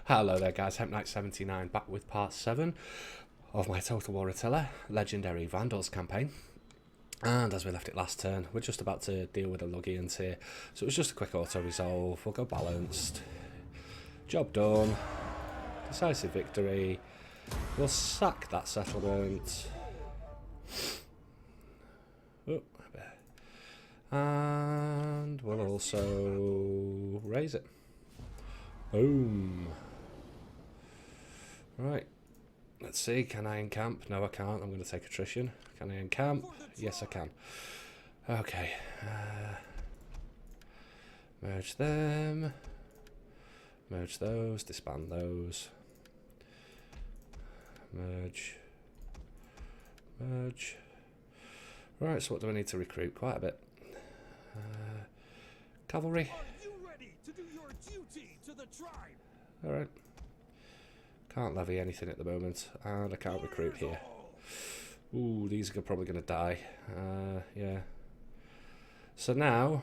Hello there guys, Knight79 back with part 7 of my Total War Attila Legendary Vandals campaign. And as we left it last turn, we're just about to deal with the Lugians here. So it was just a quick auto-resolve, we'll go balanced. Job done. Decisive victory. We'll sack that settlement. Oh, and we'll also raise it. Boom. Right. Let's see, can I encamp? No, I can't. I'm going to take attrition. Can I encamp? Yes, I can. Okay. Merge them. Merge those. Disband those. Merge. Merge. Right, so what do I need to recruit? Quite a bit. Cavalry. Alright. Can't levy anything at the moment, and I can't recruit here. Ooh, these are probably going to die. Yeah. So now,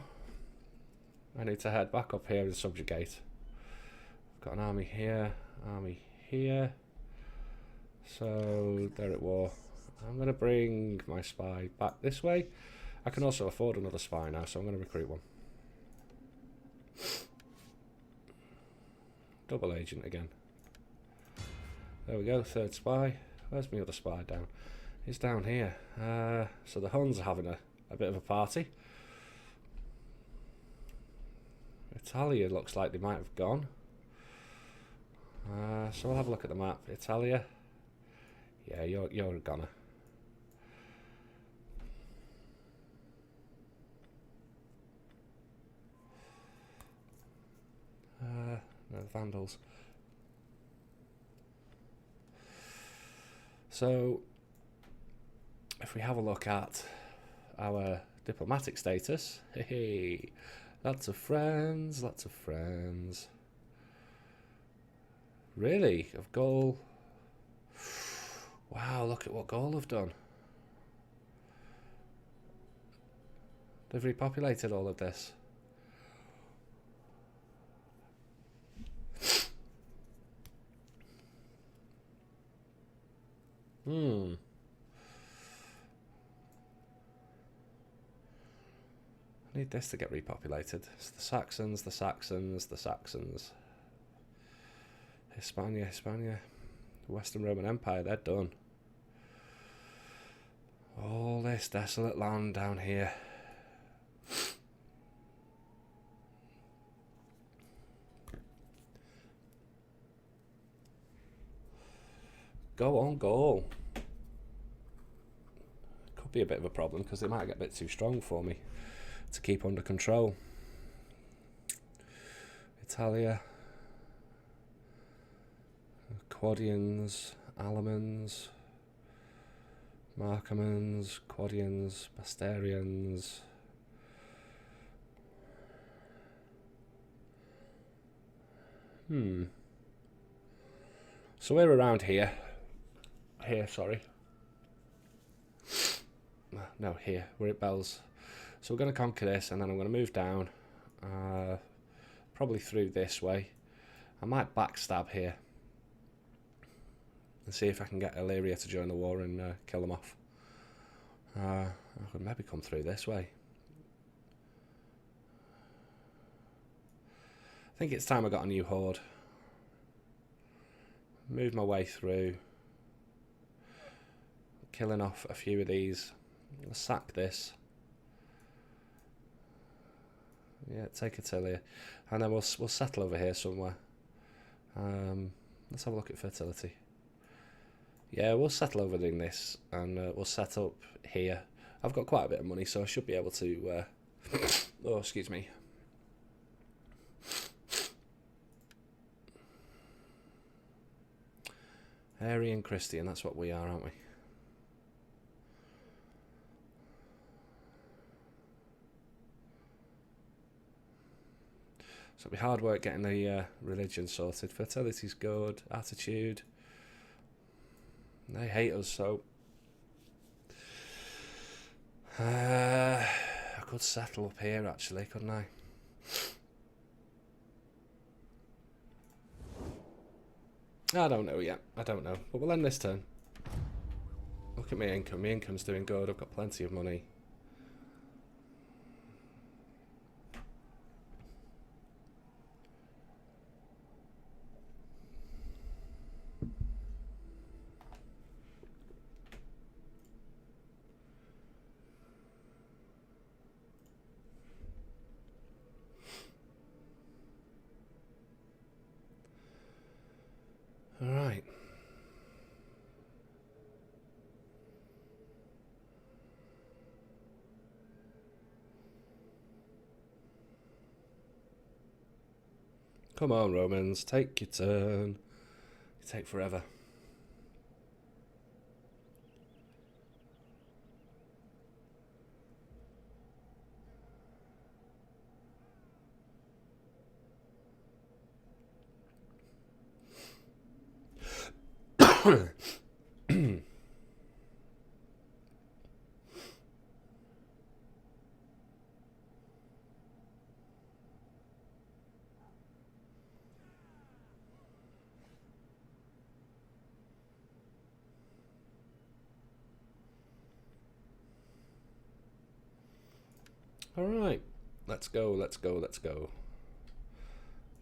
I need to head back up here and subjugate. I've got an army here, army here. So, they're at war. I'm going to bring my spy back this way. I can also afford another spy now, so I'm going to recruit one. Double agent again. There we go, third spy. Where's my other spy down? He's down here. So the Huns are having a bit of a party. Italia looks like they might have gone. So we'll have a look at the map. Italia. Yeah, you're a goner. No, the Vandals. So, if we have a look at our diplomatic status, hey, lots of friends, lots of friends. Really? Of Gaul? Wow, look at what Gaul have done. They've repopulated all of this. I need this to get repopulated. It's the Saxons, the Saxons, the Saxons. Hispania, Hispania. The Western Roman Empire, they're done. All this desolate land down here. Go on, goal. Could be a bit of a problem because they might get a bit too strong for me to keep under control. Italia. Quadians, Alamans, Markomans, Quadians, Basterians. So we're around here. Here, sorry. No, here. We're at Bells. So we're going to conquer this, and then I'm going to move down. Probably through this way. I might backstab here. And see if I can get Illyria to join the war and kill them off. I could maybe come through this way. I think it's time I got a new horde. Move my way through. Killing off a few of these. I'll sack this. Yeah, take Attila. And then we'll settle over here somewhere. Let's have a look at fertility. Yeah, we'll settle over doing this, and we'll set up here. I've got quite a bit of money, so I should be able to... oh, excuse me. Arian Christian, that's what we are, aren't we? So it'll be hard work getting the religion sorted. Fertility's good. Attitude. They hate us, so... I could settle up here, actually, couldn't I? I don't know yet. I don't know. But we'll end this turn. Look at my income. My income's doing good. I've got plenty of money. Alright. Come on, Romans. Take your turn. You take forever. Alright, let's go, let's go, let's go.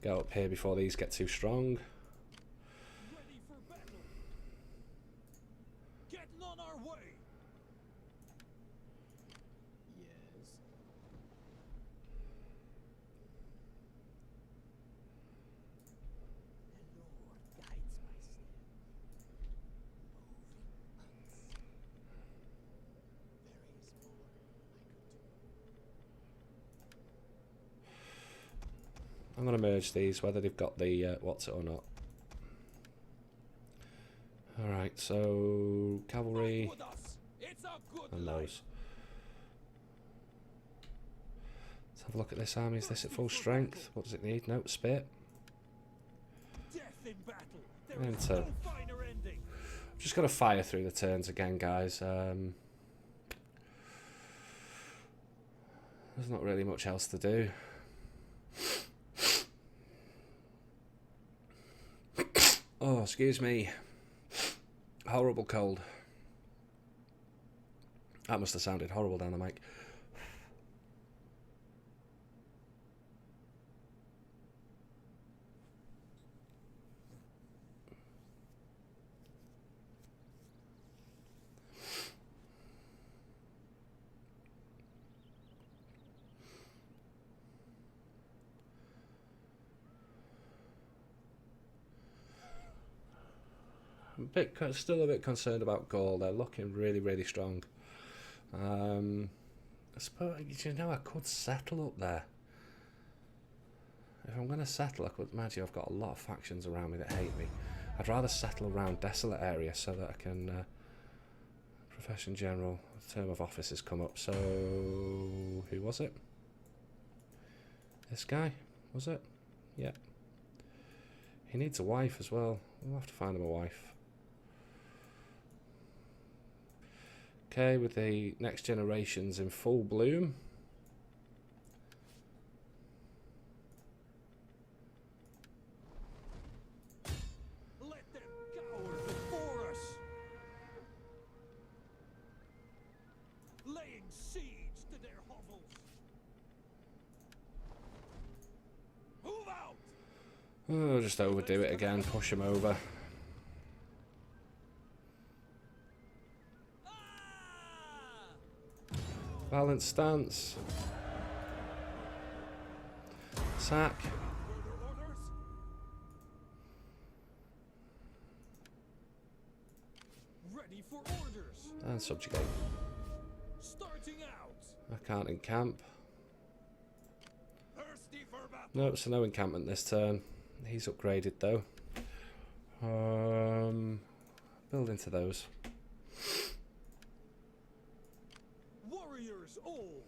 Get up here before these get too strong. Ready for battle. Getting on our way. Yes. The Lord guides my steps. There is more I'm going to merge these, whether they've got the what's it or not. Alright, so cavalry and those. Let's have a look at this army. Is this at full strength? What does it need? No, spit. Enter. Just got to fire through the turns again, guys. There's not really much else to do. Oh, excuse me. Horrible cold. That must have sounded horrible down the mic. Still a bit concerned about Gaul. They're looking really, really strong. I suppose, you know, I could settle up there. If I'm going to settle, I could imagine I've got a lot of factions around me that hate me. I'd rather settle around desolate areas so that I can... Profession General, term of office has come up. So, who was it? This guy, was it? Yeah. He needs a wife as well. We'll have to find him a wife. Okay, with the next generations in full bloom. Let them cower before us. Laying siege to their hovels. Move out. Oh, just overdo it again. Push him over. Balanced stance. Sack. Ready for orders. And subjugate. Starting out. I can't encamp. Thirsty for battle. Nope, so no encampment this turn. He's upgraded though. Build into those. Warriors all.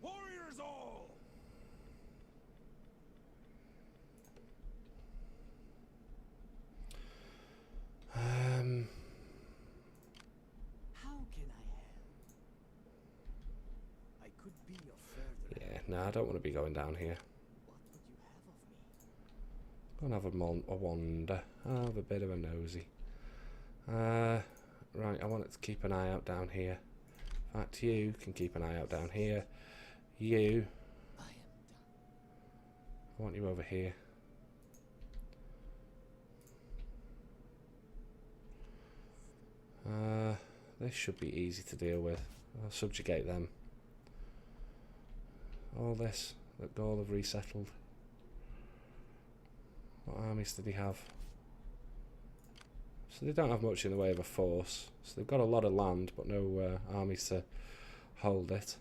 Warriors all. How can I help? I could be of further. Yeah, no, I don't want to be going down here. Go and have a wander. Have a bit of a nosy. Right, I want it to keep an eye out down here. In fact, you can keep an eye out down here. You, I want you over here. This should be easy to deal with. I'll subjugate them. All this that Gaul have resettled. What armies did he have? So they don't have much in the way of a force. So they've got a lot of land, but no armies to hold it.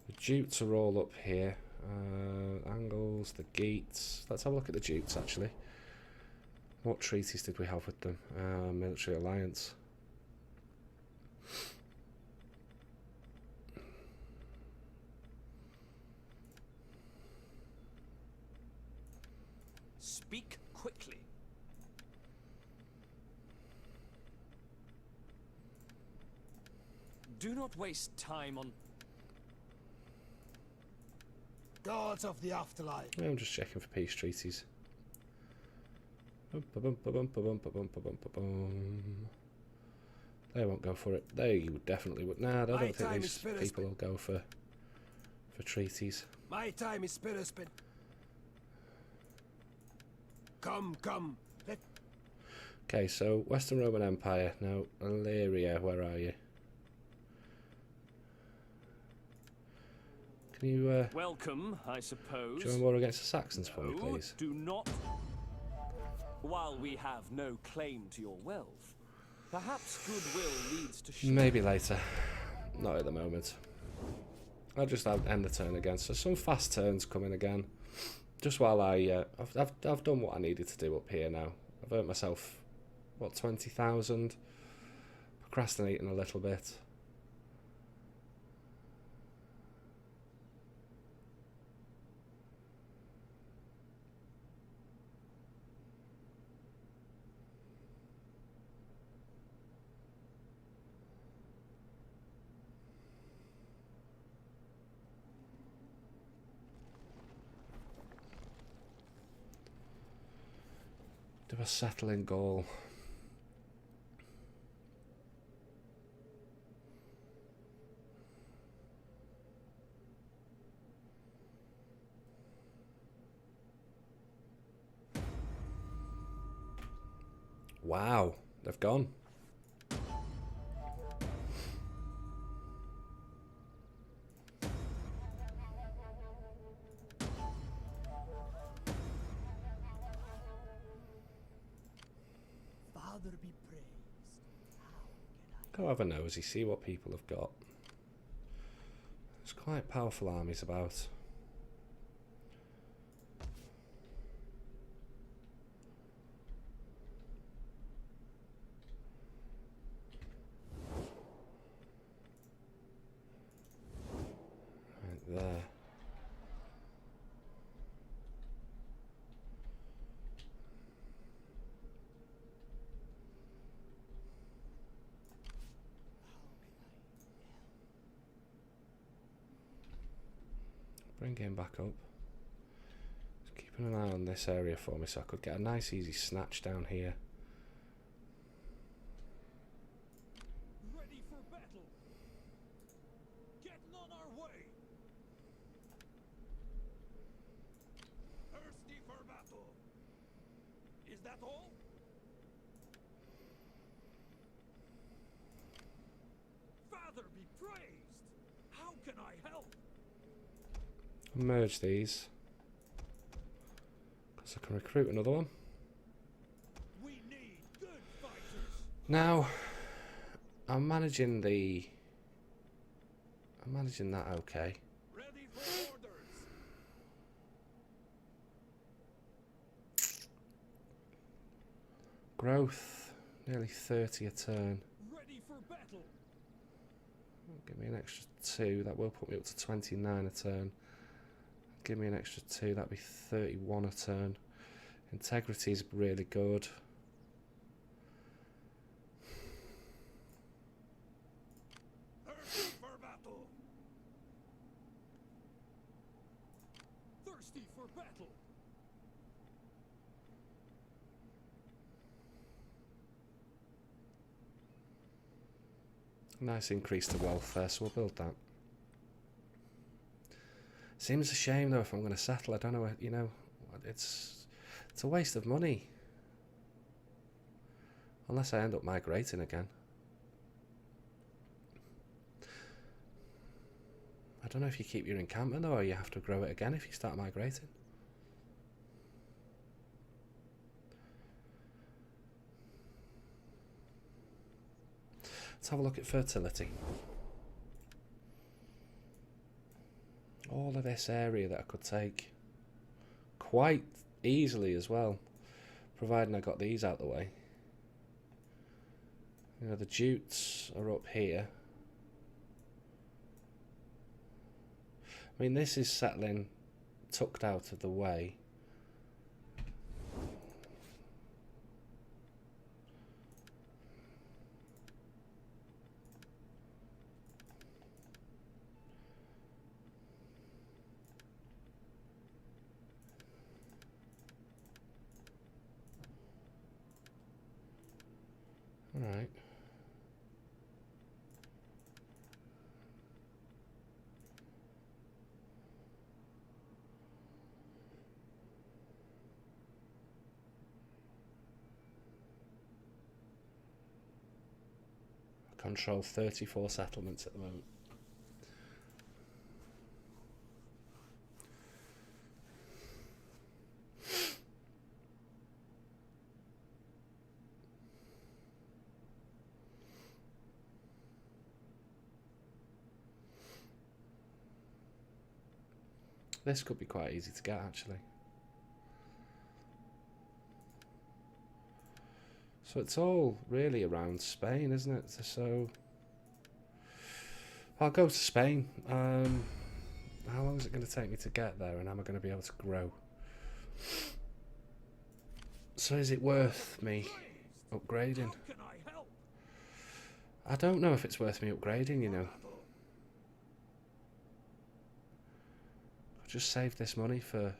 The Jutes are all up here. Angles, the Geats. Let's have a look at the Jutes actually. What treaties did we have with them? Military alliance. Speak quickly. Do not waste time on Gods of the afterlife. Yeah, I'm just checking for peace treaties. They won't go for it. They definitely would. Nah, I don't think these people will go for treaties. My time is spin. Come. Okay, so Western Roman Empire. Now, Illyria, where are you? Can you welcome, I suppose. join war against the Saxons for me, please? Do not. While we have no claim to your wealth, perhaps goodwill leads to Maybe later. Not at the moment. I'll just end the turn again. So some fast turns coming again. Just while I've done what I needed to do up here now. I've earned myself, what, 20,000? Procrastinating a little bit. Do a settle in Gaul. Wow, they've gone. Father be praised. Go have a nosy, see what people have got. There's quite powerful armies about. Right there. Bring him back up. Just keeping an eye on this area for me so I could get a nice easy snatch down here. Ready for battle. Getting on our way. Thirsty for battle. Is that all? Father be praised. How can I help? Merge these. Because I can recruit another one. We need good fighters. Now, I'm managing that okay. Ready for orders. Growth, nearly 30 a turn. Ready for battle. Give me an extra 2, that will put me up to 29 a turn. Give me an extra 2, that'd be 31 a turn. Integrity is really good. Thirsty for battle. Thirsty for battle. Nice increase to wealth there, so we'll build that. Seems a shame though if I'm going to settle. I don't know, you know, it's a waste of money. Unless I end up migrating again. I don't know if you keep your encampment though, or you have to grow it again if you start migrating. Let's have a look at fertility. All of this area that I could take quite easily as well, providing I got these out the way. You know, the jutes are up here. I mean, this is settling tucked out of the way. All right. Control 34 settlements at the moment. This could be quite easy to get actually. So it's all really around Spain, isn't it? So I'll go to Spain. How long is it going to take me to get there, and am I going to be able to grow? So is it worth me upgrading? I don't know if it's worth me upgrading, you know. I'll just save this money for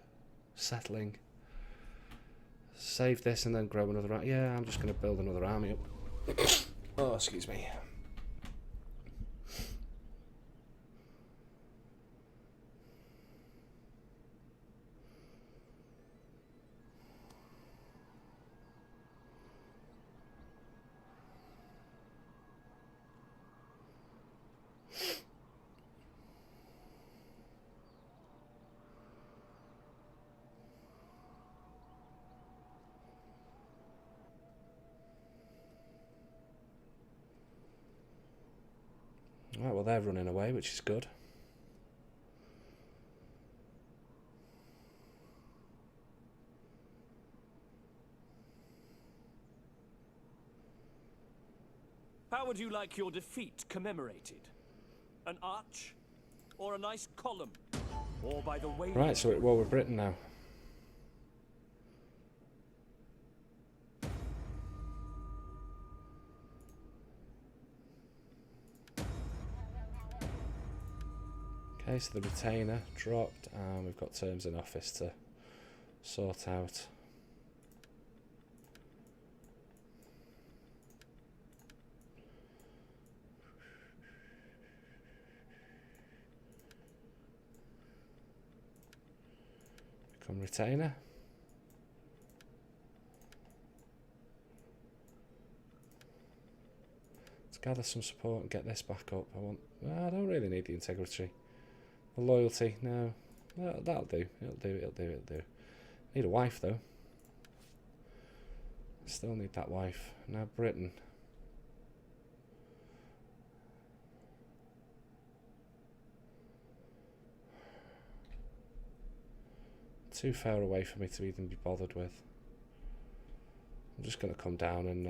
settling. Save this and then grow another army. Yeah, I'm just going to build another army up. Oh, excuse me. Right, well, they're running away, which is good. How would you like your defeat commemorated? An arch? Or a nice column? Or by the way... Right, so we're at war with Britain now. Okay, so the retainer dropped, and we've got terms in office to sort out. Become retainer. Let's gather some support and get this back up. I don't really need the integrity. The loyalty, no. That'll do. It'll do. Need a wife though. Still need that wife. Now Britain. Too far away for me to even be bothered with. I'm just going to come down and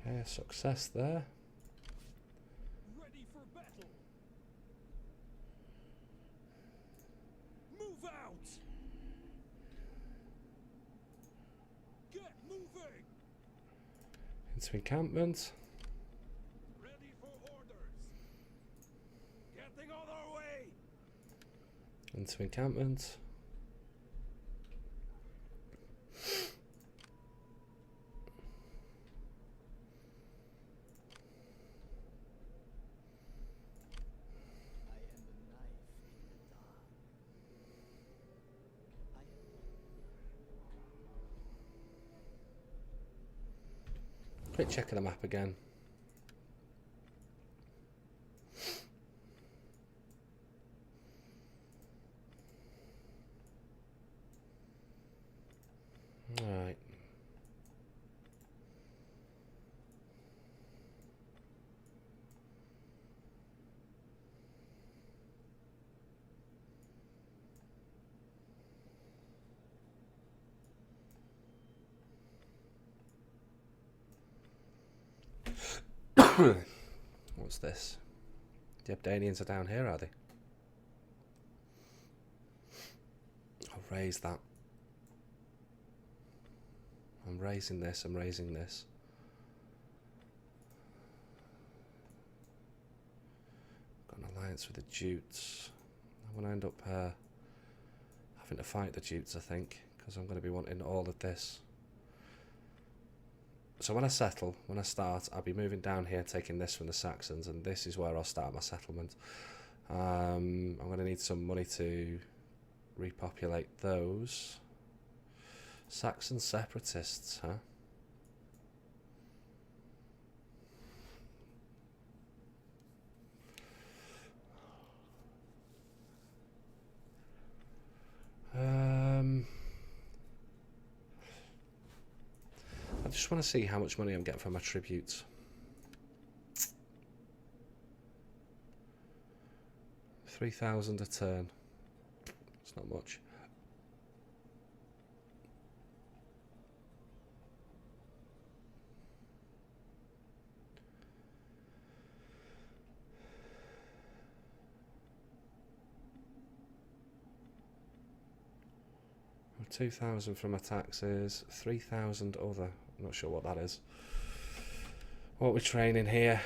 okay, success there. Ready for battle. Move out. Get moving. Into encampment. Ready for orders. Getting on our way. Into encampment. Quick check of the map again. Alright. What's this? The Abdanians are down here, are they? I'll raise that. I'm raising this, I'm raising this. Got an alliance with the Jutes. I'm going to end up having to fight the Jutes, I think, because I'm going to be wanting all of this. So when I settle, when I start, I'll be moving down here, taking this from the Saxons, and this is where I'll start my settlement. I'm going to need some money to repopulate those. Saxon separatists, huh? I just want to see how much money I'm getting for my tributes. 3,000 a turn. It's not much. Well, 2,000 from my taxes, 3,000 other. I'm not sure what that is. What we're training here,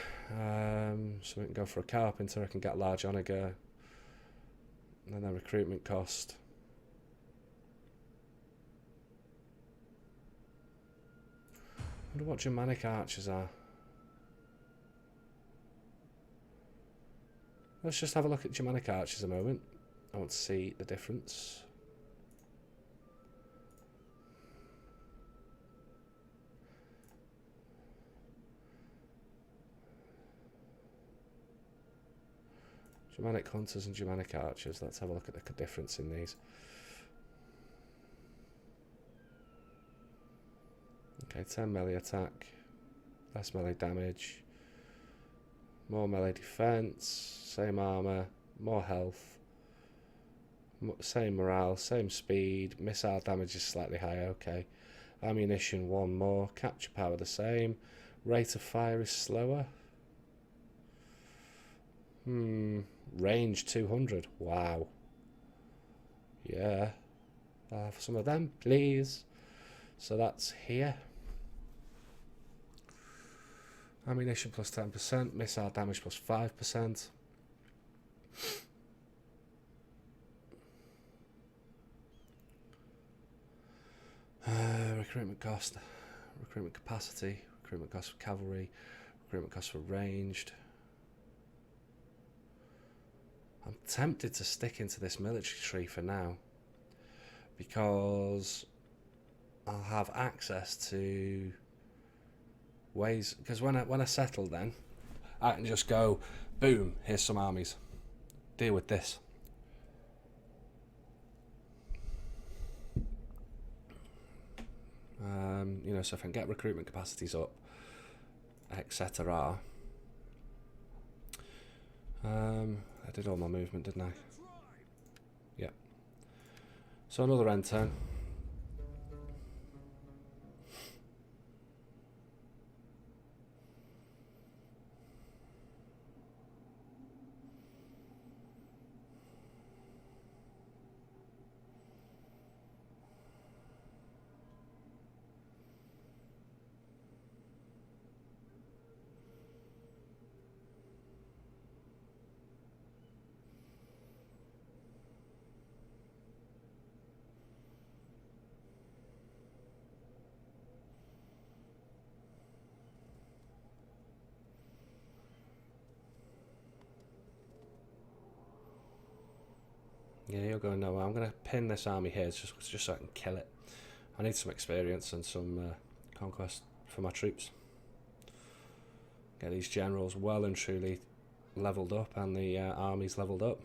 so we can go for a carpenter. I can get large onager, and then recruitment cost. I wonder what Germanic archers are. Let's just have a look at Germanic archers a moment. I want to see the difference. Germanic hunters and Germanic archers. Let's have a look at the difference in these. Okay, 10 melee attack, less melee damage, more melee defense, same armor, more health, same morale, same speed, missile damage is slightly higher, okay. Ammunition 1 more, capture power the same, rate of fire is slower. Range 200. Wow. Yeah. I'll have some of them, please. So that's here. Ammunition plus 10%. Missile damage plus 5%. Recruitment cost. Recruitment capacity. Recruitment cost for cavalry. Recruitment cost for ranged. I'm tempted to stick into this military tree for now because I'll have access to ways, because when I settle, then I can just go boom, here's some armies, deal with this. You know, so if I can get recruitment capacities up, etc. I did all my movement, didn't I? Yeah. So another end turn. Yeah, you're going nowhere. I'm going to pin this army here just so I can kill it. I need some experience and some conquest for my troops. Get these generals well and truly leveled up, and the armies leveled up.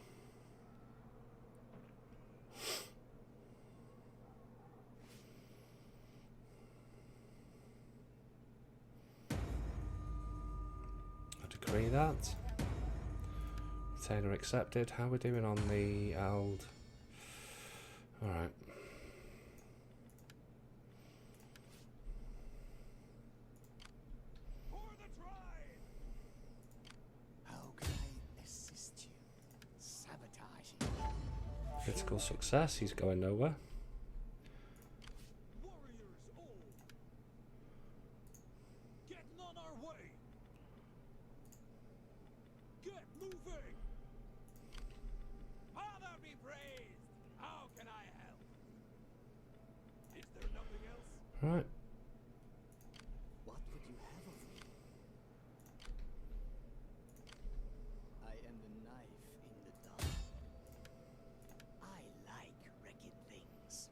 I decree that. Retainer accepted. How are we doing on the old? Alright. Critical success, he's going nowhere. Warriors all. Getting on our way. Get moving. Father be praised. How can I help? Is there nothing else? Right. What would you have of me? I am the knife in the dark. I like wrecked things.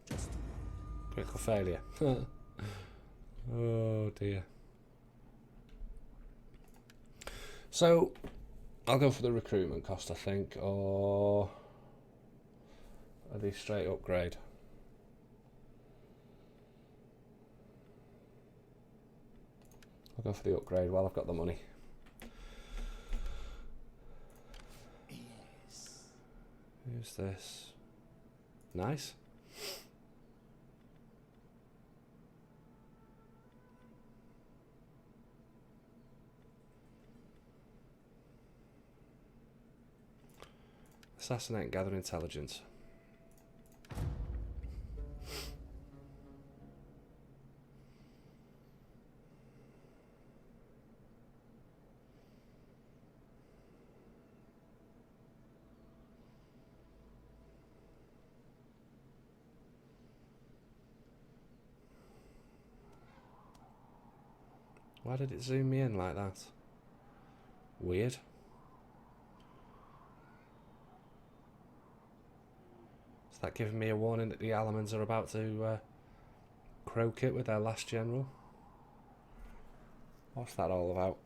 Just a word. Critical failure. Oh dear. So, I'll go for the recruitment cost, I think, or are these straight upgrade? I'll go for the upgrade while I've got the money. Yes. Who's this? Nice. Assassinate and gather intelligence. Why did it zoom me in like that? Weird. Is that giving me a warning that the Allemans are about to croak it with their last general? What's that all about?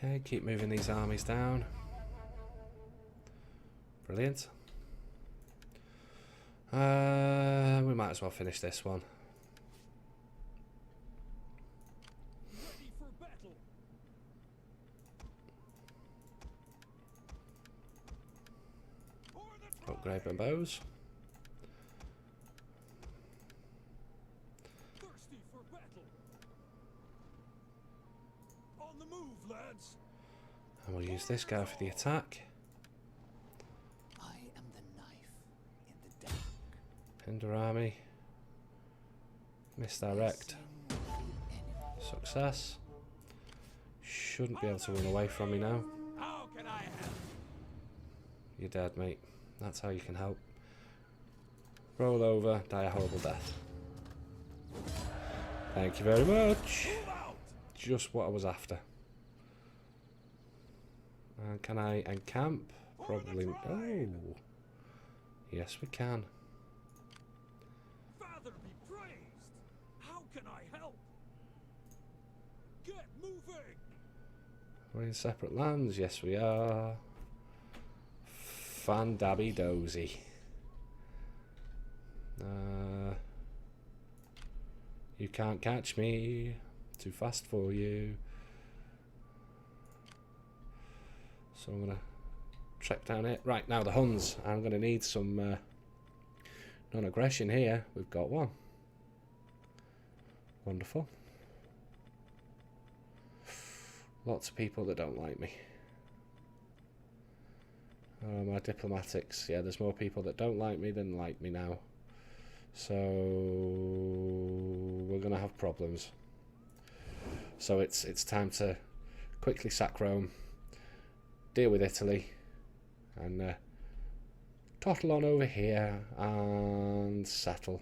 Okay, keep moving these armies down. Brilliant. We might as well finish this one. Ready for battle. For the Upgrade my bows. thirsty for battle. On the move, lads. And we'll use this guy for the attack. I am the knife in the dark. Hinder army. Misdirect. Success. Shouldn't be able to run away from me now. How can I help? You're dead, mate. That's how you can help. Roll over, die a horrible death. Thank you very much. Move out. Just what I was after. Can I encamp? Probably. Oh. Yes, we can. Father be praised. How can I help? Get moving. We're in separate lands. Yes, we are. Fandabby dozy. You can't catch me. Too fast for you. So I'm gonna trek down it. Right, now the Huns. I'm gonna need some non-aggression here. We've got one. Wonderful. Lots of people that don't like me. My diplomatics. Yeah, there's more people that don't like me than like me now. So we're going to have problems. So it's time to quickly sack Rome, deal with Italy, and toddle on over here and settle.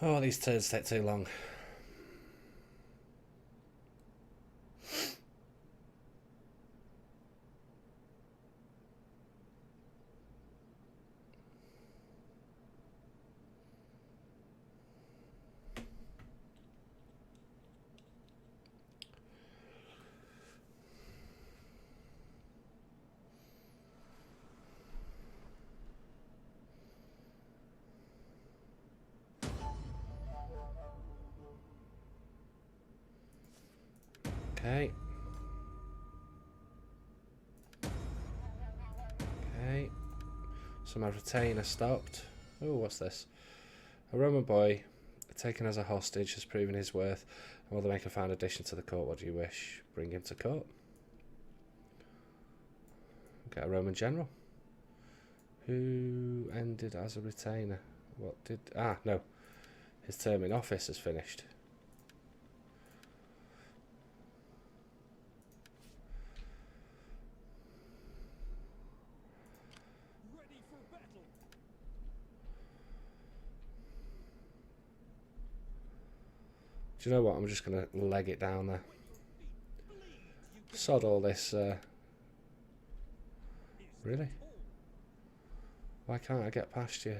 Oh, these turns take too long. Okay. Okay. So my retainer stopped. Oh, what's this? A Roman boy taken as a hostage has proven his worth and will make a fine addition to the court. What do you wish? Bring him to court. Get a Roman general. Who ended as a retainer? What did... Ah, no. His term in office has finished. Ready for battle. Do you know what? I'm just going to leg it down there. Sod all this. Really? Why can't I get past you?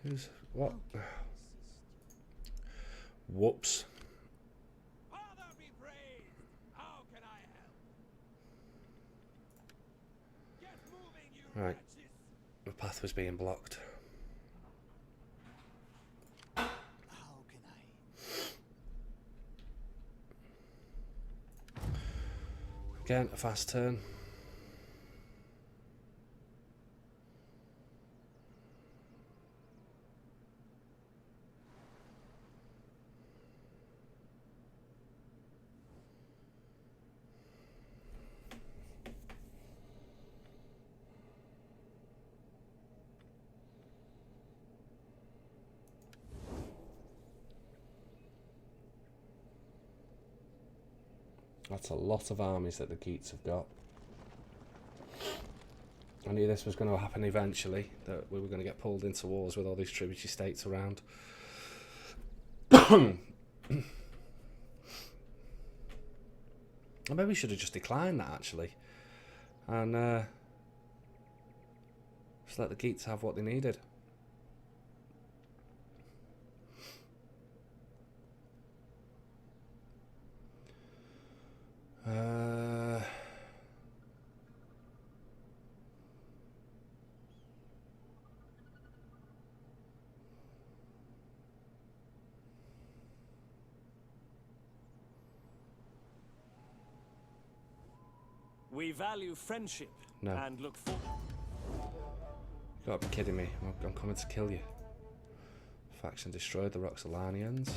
Who's... What? Whoops. Father be praised. How can I help? Get moving, you Right. wretches. The path was being blocked. How can I? Again, a fast turn. That's a lot of armies that the Geats have got. I knew this was going to happen eventually, that we were going to get pulled into wars with all these tributary states around. I maybe we should have just declined that, actually. And just let the Geats have what they needed. We value friendship No. and look forward. You gotta be kidding me. I'm coming to kill you. Faction destroyed the Roxolanians.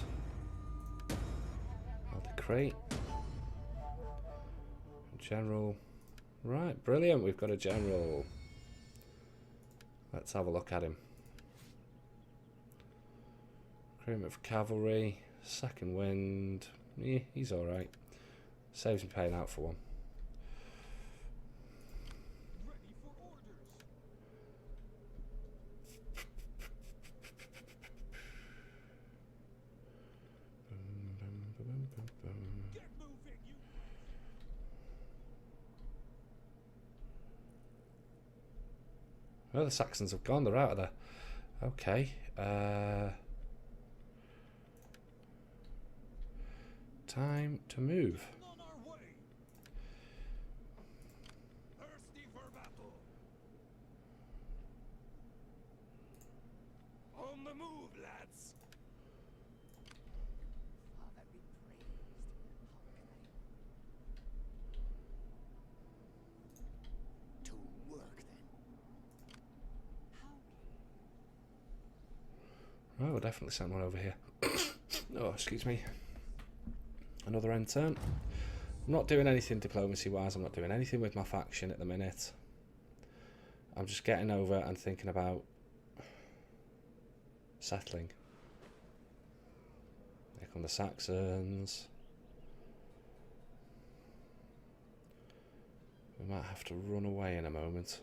Held a crate. General. Right, brilliant. We've got a general. Let's have a look at him. Recruitment for cavalry. Second wind. Yeah, he's alright. Saves me paying out for one. Ready for orders. Get moving, you. Oh, the Saxons have gone. They're out of there. Okay. Time to move. On our way. Thirsty for battle. On the move, lads. Father be praised. How can I? To work then. How? Oh, we'll definitely send one over here. Oh, excuse me. Another end turn. I'm not doing anything diplomacy-wise. I'm not doing anything with my faction at the minute. I'm just getting over and thinking about settling. Here come the Saxons. We might have to run away in a moment.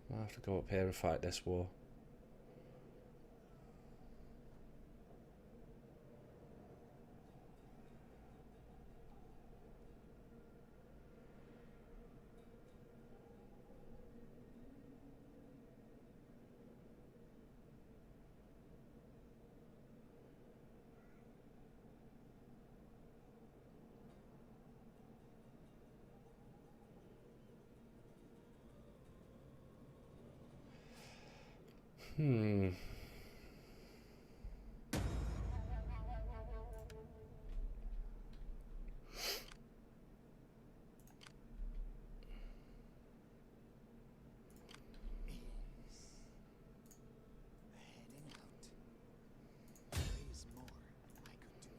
Might have to go up here and fight this war. Heading out. There is more I could do.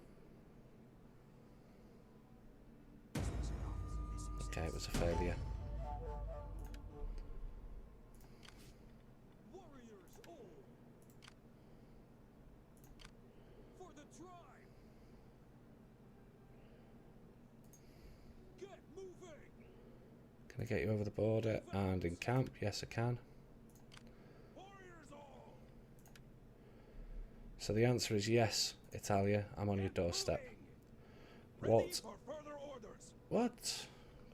This was not missing. Okay, it was a failure. Warriors all! For the tribe! Get moving! Can I get you over the border and in camp? Yes, I can. Warriors all. So the answer is yes, Italia. I'm on your doorstep. Ready What? for further orders. What?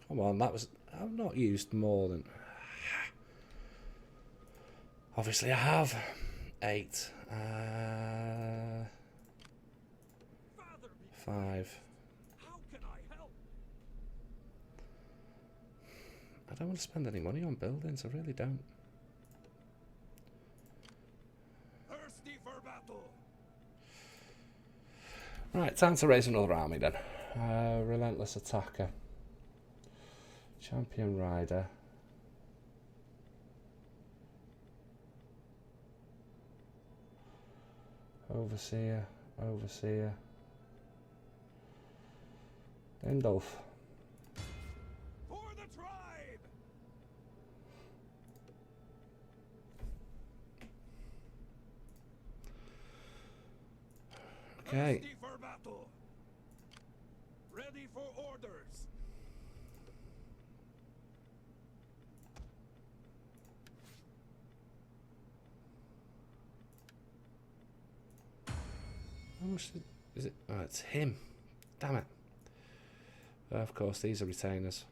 Come on, that was... I've not used more than... Obviously I have. 8. Father be 5. How can I help? I don't want to spend any money on buildings, I really don't. Thirsty for battle. Right, time to raise another army then. Relentless Attacker. Champion Rider. Overseer. Indolf. For the tribe. Okay. Thirsty for battle. Ready for orders. How much is it? Oh, it's him. Damn it. Of course, these are retainers.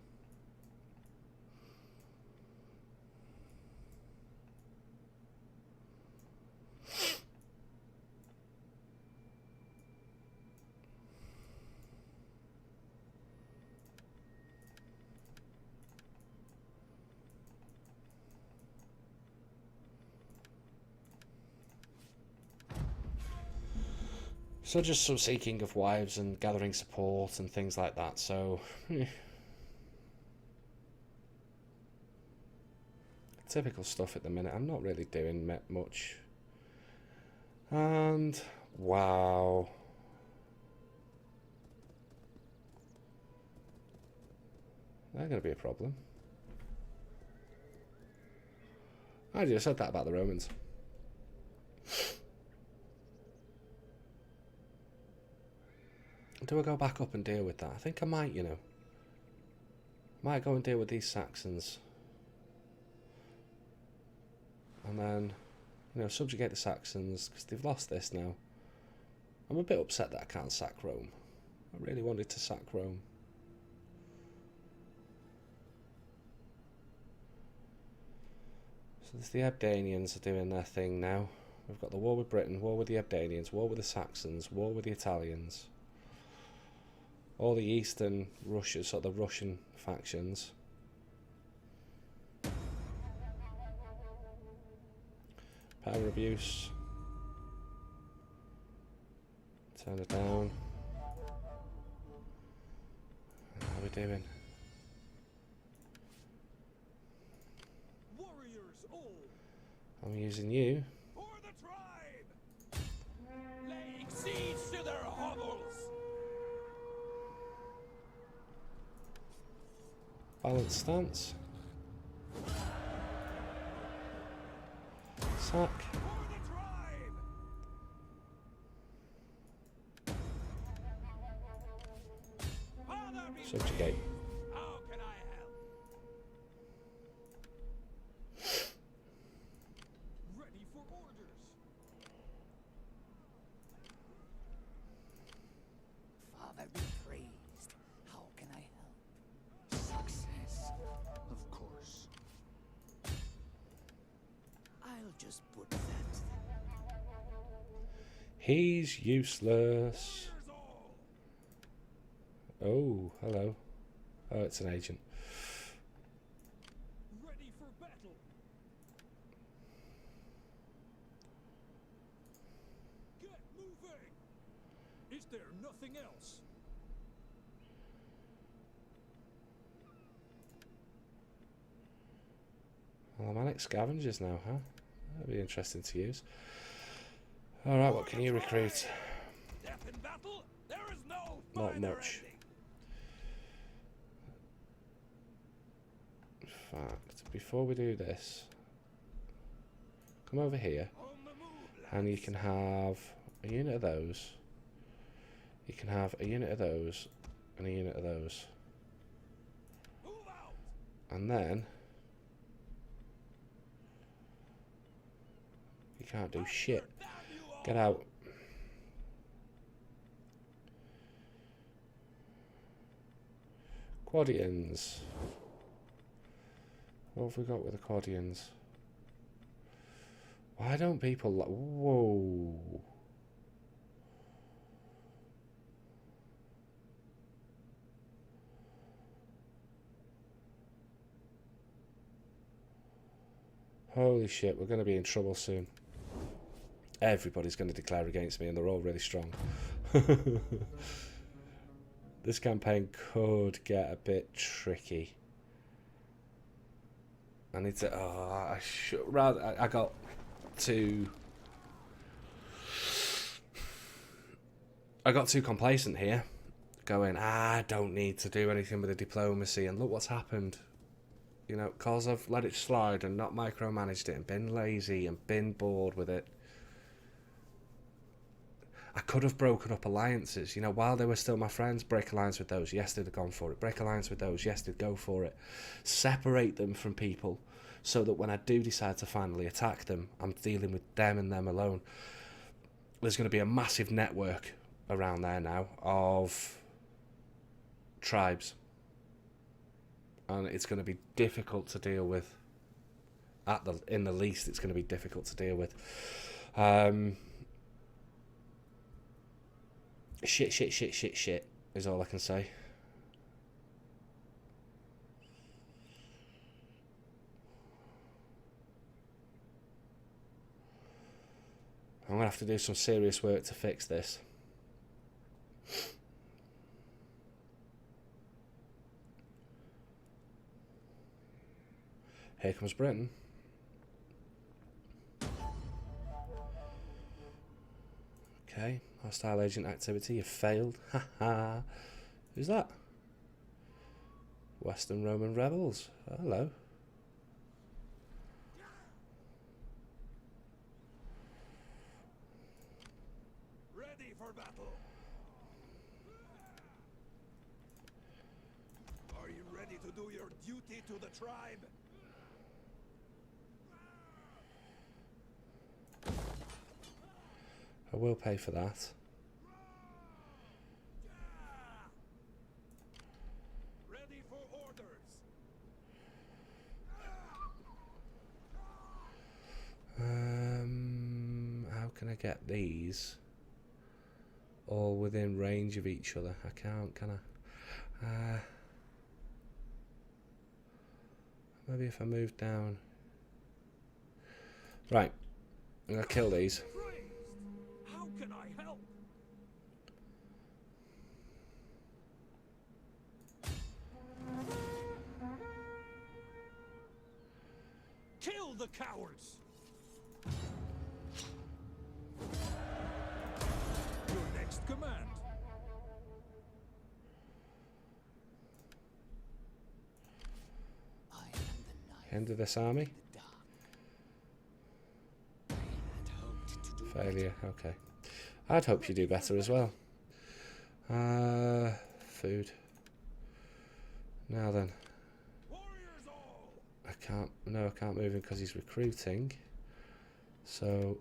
So just some seeking of wives and gathering support and things like that, so... Typical stuff at the minute. I'm not really doing much. And... wow. They're going to be a problem. I just said that about the Romans. Do I go back up and deal with that? I think I might, you know. Might go and deal with these Saxons. And then, you know, subjugate the Saxons, because they've lost this now. I'm a bit upset that I can't sack Rome. I really wanted to sack Rome. So there's the Abdanians are doing their thing now. We've got the war with Britain, war with the Abdanians, war with the Saxons, war with the Italians. All the Eastern Russia, sort of the Russian factions. Power abuse. Turn it down. How are we doing? Warriors all, I'm using you. for the tribe! Laying siege to their hovels! Balanced stance. Sack. For the tribe! Father be Subjugate. praised. How can I help? Ready for orders. Father be praised. How can I help? Success. Of course. I'll just put that. He's useless. Here's all. Oh, hello. Oh, it's an agent. Ready for battle. Get moving. Is there nothing else? Almanic scavengers now, huh? That'd be interesting to use. Alright, what can you recruit? Death in battle? There is no Not finer much. ending. In fact, before we do this, come over here On the move, and you lads. can have a unit of those. You can have a unit of those and a unit of those. Move out. And then you can't do shit. Damn you all. Get out. Quadians. What have we got with the Quadians? Why don't people like... Whoa. Holy shit, we're going to be in trouble soon. Everybody's going to declare against me and they're all really strong. This campaign could get a bit tricky. I need to... Oh, I should... Rather, I got too... I got too complacent here. Going, I don't need to do anything with the diplomacy. And look what's happened. You know, because I've let it slide and not micromanaged it and been lazy and been bored with it. I could have broken up alliances. You know, while they were still my friends, break alliance with those. Yes, they'd have gone for it. Break alliance with those. Yes, they'd go for it. Separate them from people so that when I do decide to finally attack them, I'm dealing with them and them alone. There's going to be a massive network around there now of tribes. And it's going to be difficult to deal with. In the least, it's going to be difficult to deal with. Shit is all I can say. I'm going to have to do some serious work to fix this. Here comes Britain. Okay, hostile agent activity, you failed. Haha. Who's that? Western Roman rebels. Hello. Ready for battle. Are you ready to do your duty to the tribe? I will pay for that. Ready for orders. can I get these all within range of each other? I can't, can I? Maybe if I move down. Right, I'm gonna kill these. Praised. How can I help? Kill the cowards! Your next command. I am the knife End of this army. in the dark. I had hoped to do Failure, okay. I'd hope you do better as well. Food. Now then. Warriors all! I can't move him because he's recruiting. So,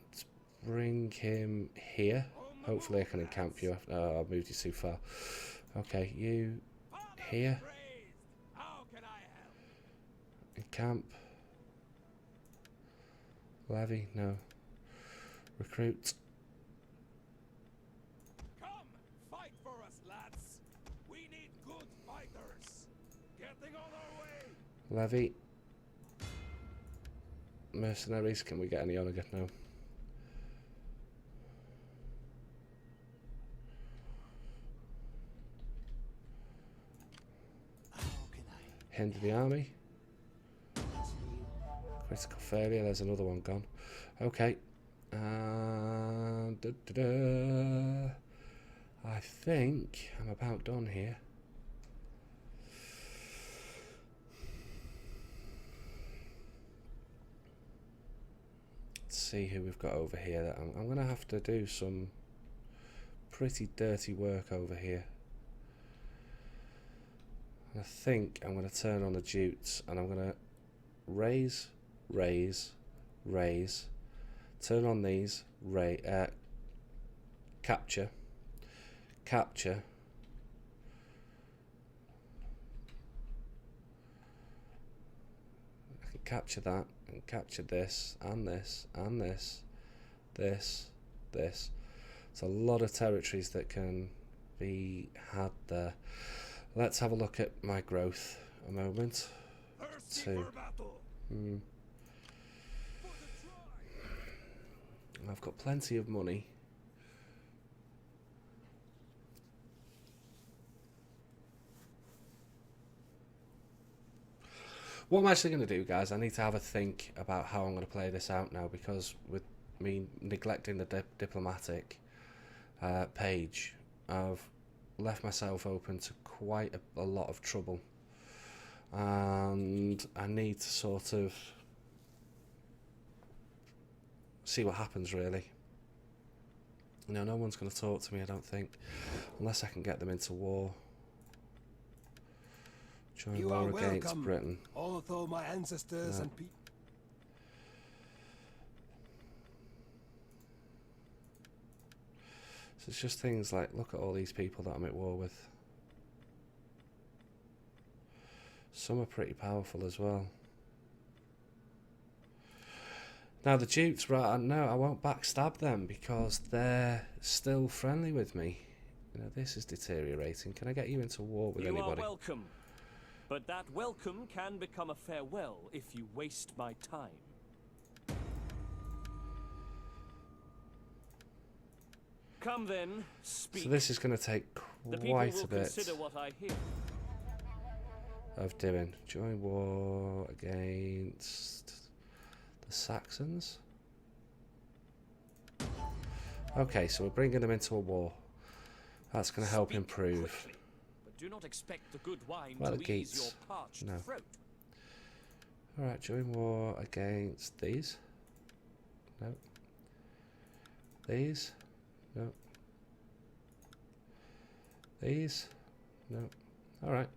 let's bring him here. Hopefully I can encamp you. Oh, I've moved you too far. Okay, you here. Praised. How can I help? Encamp. Levy, no. Recruit. Come, fight for us, lads. We need good fighters. Getting on our way. Levy. Mercenaries, can we get any on again? No. How can I End of the army. Critical failure, there's another one gone. Okay. I think I'm about done here. Let's see who we've got over here. That I'm going to have to do some pretty dirty work over here. I think I'm going to turn on the Jutes and I'm going to raise, turn on these, capture, I can capture that and capture this and this and this, this. It's a lot of territories that can be had there. Let's have a look at my growth a moment. Thirsty Two. for battle. For the tribe. I've got plenty of money. What I'm actually going to do, guys, I need to have a think about how I'm going to play this out now, because with me neglecting the diplomatic page, I've left myself open to quite a lot of trouble. And I need to sort of see what happens, really. No one's going to talk to me, I don't think, unless I can get them into war. Join You war are against welcome, Britain. although my ancestors No. and people. So it's just things like, look at all these people that I'm at war with. Some are pretty powerful as well. Now the Jutes, right, no, I won't backstab them because they're still friendly with me. You know, this is deteriorating. Can I get you into war with You anybody? are welcome. But that welcome can become a farewell if you waste my time. Come then, speak. So this is going to take the people quite will a bit consider what I hear. of doing. Join war against the Saxons. Okay, so we're bringing them into a war. That's going to help Speak improve. quickly, but do not expect the good wine Well, to it ease gates. your parched No. throat. Alright, join war against these. No. These. No. These. No. Alright.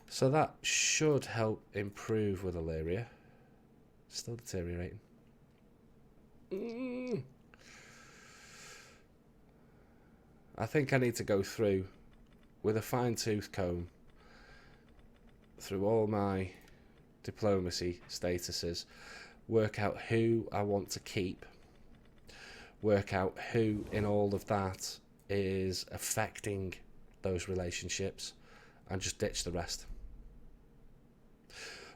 So that should help improve with Illyria. Still deteriorating. I think I need to go through with a fine-tooth comb through all my diplomacy statuses, work out who I want to keep work out who in all of that is affecting those relationships, and just ditch the rest.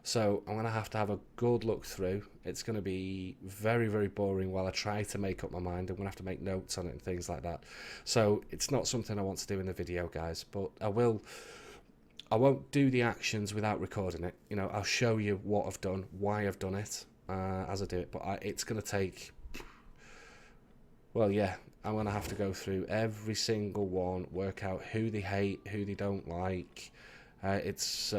So I'm going to have a good look through. It's going to be very, very boring while I try to make up my mind. I'm going to have to make notes on it and things like that. So it's not something I want to do in the video, guys, but I won't do the actions without recording it. You know, I'll show you what I've done, why I've done it, as I do it. But it's going to take... Well, yeah, I'm going to have to go through every single one, work out who they hate, who they don't like. It's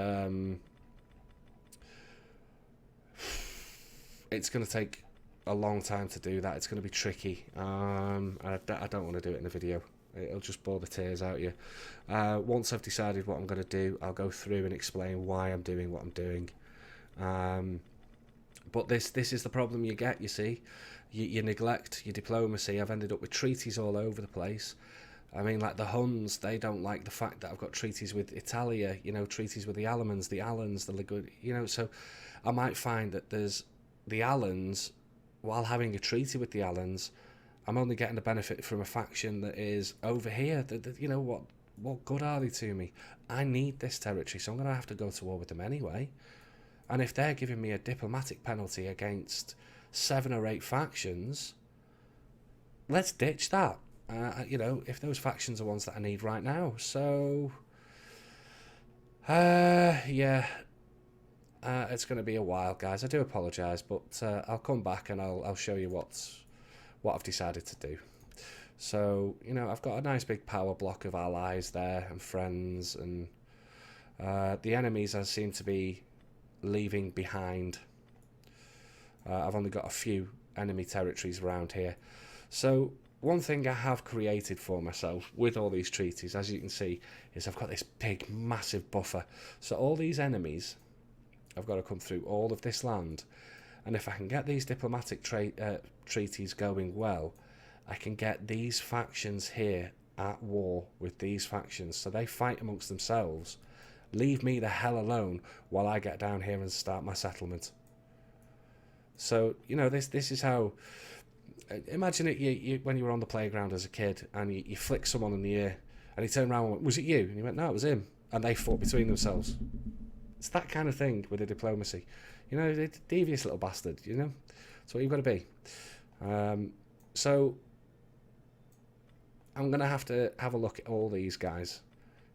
going to take a long time to do that. It's going to be tricky. I don't want to do it in a video. It'll just bore the tears out of you. Once I've decided what I'm going to do, I'll go through and explain why I'm doing what I'm doing. But this is the problem you get, you see. You neglect your diplomacy. I've ended up with treaties all over the place. I mean, like the Huns, they don't like the fact that I've got treaties with Attila, you know, treaties with the Alamans, the Alans, the Ligud, you know, so I might find that there's the Alans, while having a treaty with the Alans, I'm only getting the benefit from a faction that is over here. You know, what good are they to me? I need this territory, so I'm going to have to go to war with them anyway. And if they're giving me a diplomatic penalty against 7 or 8 factions, let's ditch that. You know, if those factions are ones that I need right now. So, yeah, it's going to be a while, guys. I do apologise, but I'll come back and I'll show you what I've decided to do. So, you know, I've got a nice big power block of allies there and friends, and the enemies I seem to be leaving behind. I've only got a few enemy territories around here. So one thing I have created for myself with all these treaties, as you can see, is I've got this big massive buffer. So all these enemies have got to come through all of this land, and if I can get these diplomatic treaties going well, I can get these factions here at war with these factions, so they fight amongst themselves. Leave me the hell alone while I get down here and start my settlement. So, you know, this is how... Imagine it you when you were on the playground as a kid and you flick someone in the ear and he turned around and went, "Was it you?" And you went, "No, it was him." And they fought between themselves. It's that kind of thing with the diplomacy. You know, the devious little bastard, you know? That's what you've got to be. So, I'm going to have a look at all these guys.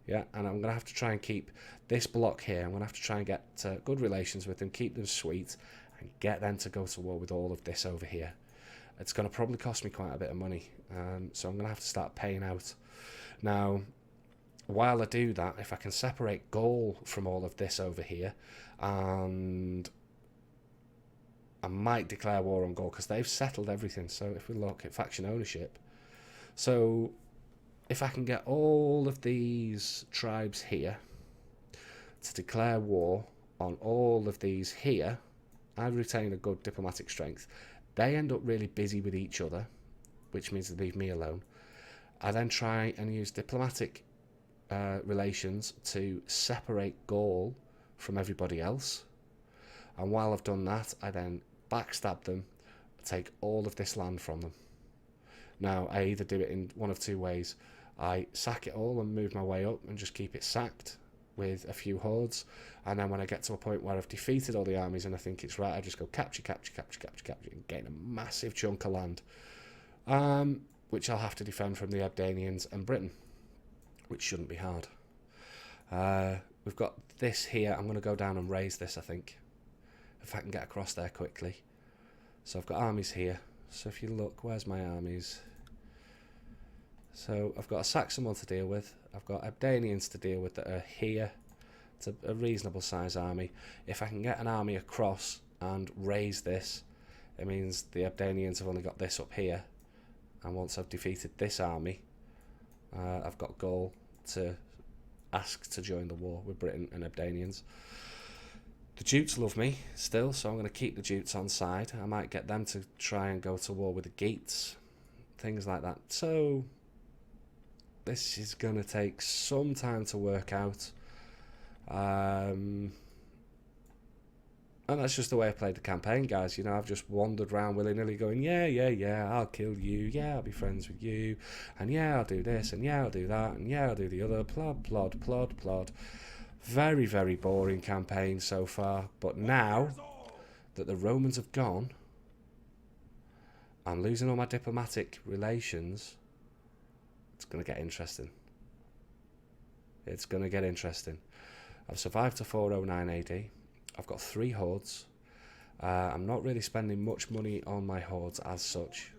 Yeah, and I'm going to have to try and keep this block here. I'm going to have to try and get good relations with them, keep them sweet, and get them to go to war with all of this over here. It's going to probably cost me quite a bit of money, so I'm going to have to start paying out. Now, while I do that, if I can separate Gaul from all of this over here, and I might declare war on Gaul, because they've settled everything. So if we look at faction ownership, so if I can get all of these tribes here to declare war on all of these here, I retain a good diplomatic strength. They end up really busy with each other, which means they leave me alone. I then try and use diplomatic relations to separate Gaul from everybody else. And while I've done that, I then backstab them, take all of this land from them. Now, I either do it in one of two ways. I sack it all and move my way up and just keep it sacked with a few hordes, and then when I get to a point where I've defeated all the armies and I think it's right, I just go capture, capture, capture, capture, capture, and gain a massive chunk of land, which I'll have to defend from the Abdanians and Britain, which shouldn't be hard. We've got this here. I'm going to go down and raise this, I think, if I can get across there quickly. So I've got armies here. So if you look, where's my armies? So I've got a Saxon one to deal with. I've got Abdanians to deal with that are here. It's a reasonable size army. If I can get an army across and raise this, it means the Abdanians have only got this up here. And once I've defeated this army, I've got Gaul to ask to join the war with Britain and Abdanians. The Jutes love me still, so I'm going to keep the Jutes on side. I might get them to try and go to war with the Geats, things like that. So this is going to take some time to work out. And that's just the way I played the campaign, guys. You know, I've just wandered around willy-nilly going, yeah, I'll kill you, yeah, I'll be friends with you, and yeah, I'll do this, and yeah, I'll do that, and yeah, I'll do the other, plod. Very, very boring campaign so far, but now that the Romans have gone, I'm losing all my diplomatic relations, it's going to get interesting. It's going to get interesting. I've survived to 409 AD. I've got 3 hordes. I'm not really spending much money on my hordes as such.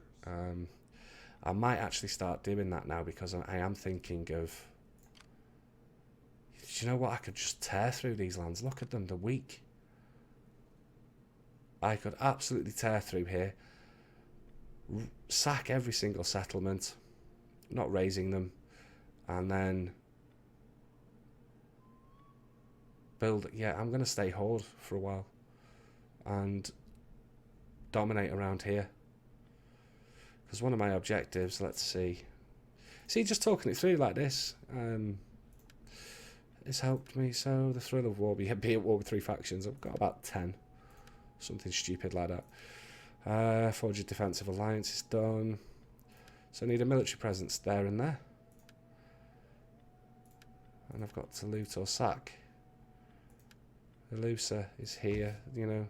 I might actually start doing that now because I am thinking of... Do you know what? I could just tear through these lands. Look at them. They're weak. I could absolutely tear through here. Sack every single settlement. Not raising them. And then... build, yeah, I'm going to stay horde for a while and dominate around here, because one of my objectives, let's see, just talking it through like this has helped me. So the thrill of war, be at war with 3 factions, I've got about 10, something stupid like that. Forge a defensive alliance is done, so I need a military presence there and there, and I've got to loot or sack. Elusa is here, you know.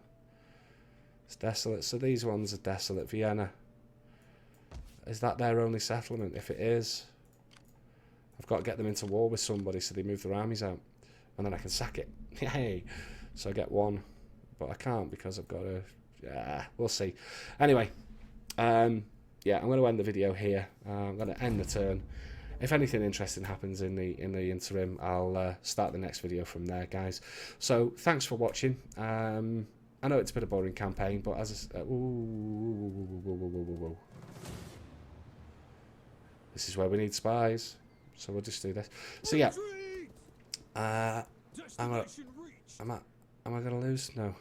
It's desolate. So these ones are desolate. Vienna. Is that their only settlement? If it is, I've got to get them into war with somebody so they move their armies out. And then I can sack it. Yay! So I get 1. But I can't because I've got to... Yeah, we'll see. Anyway, yeah, I'm going to end the video here. I'm going to end the turn. If anything interesting happens in the interim, I'll start the next video from there, guys. So thanks for watching. I know it's been a boring campaign, but as I this is where we need spies, so we'll just do this. So yeah, am I gonna lose? No.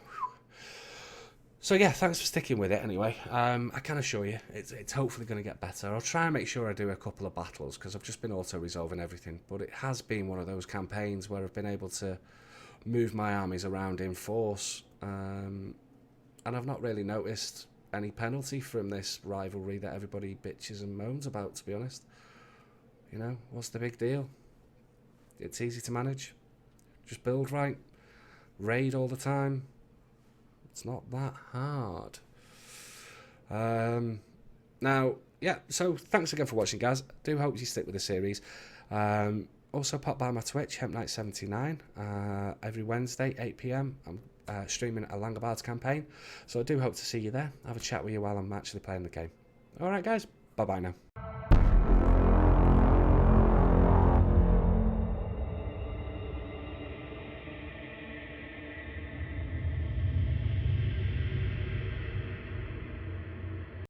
So yeah, thanks for sticking with it anyway. I can assure you, it's hopefully going to get better. I'll try and make sure I do a couple of battles, because I've just been auto-resolving everything. But it has been one of those campaigns where I've been able to move my armies around in force. And I've not really noticed any penalty from this rivalry that everybody bitches and moans about, to be honest. You know, what's the big deal? It's easy to manage. Just build right. Raid all the time. It's not that hard. Now, yeah, so thanks again for watching, guys. Do hope you stick with the series. Also, pop by my Twitch, HempKnight79, every Wednesday, 8 PM. I'm streaming a Langobards campaign, so I do hope to see you there. Have a chat with you while I'm actually playing the game. Alright, guys, bye-bye now.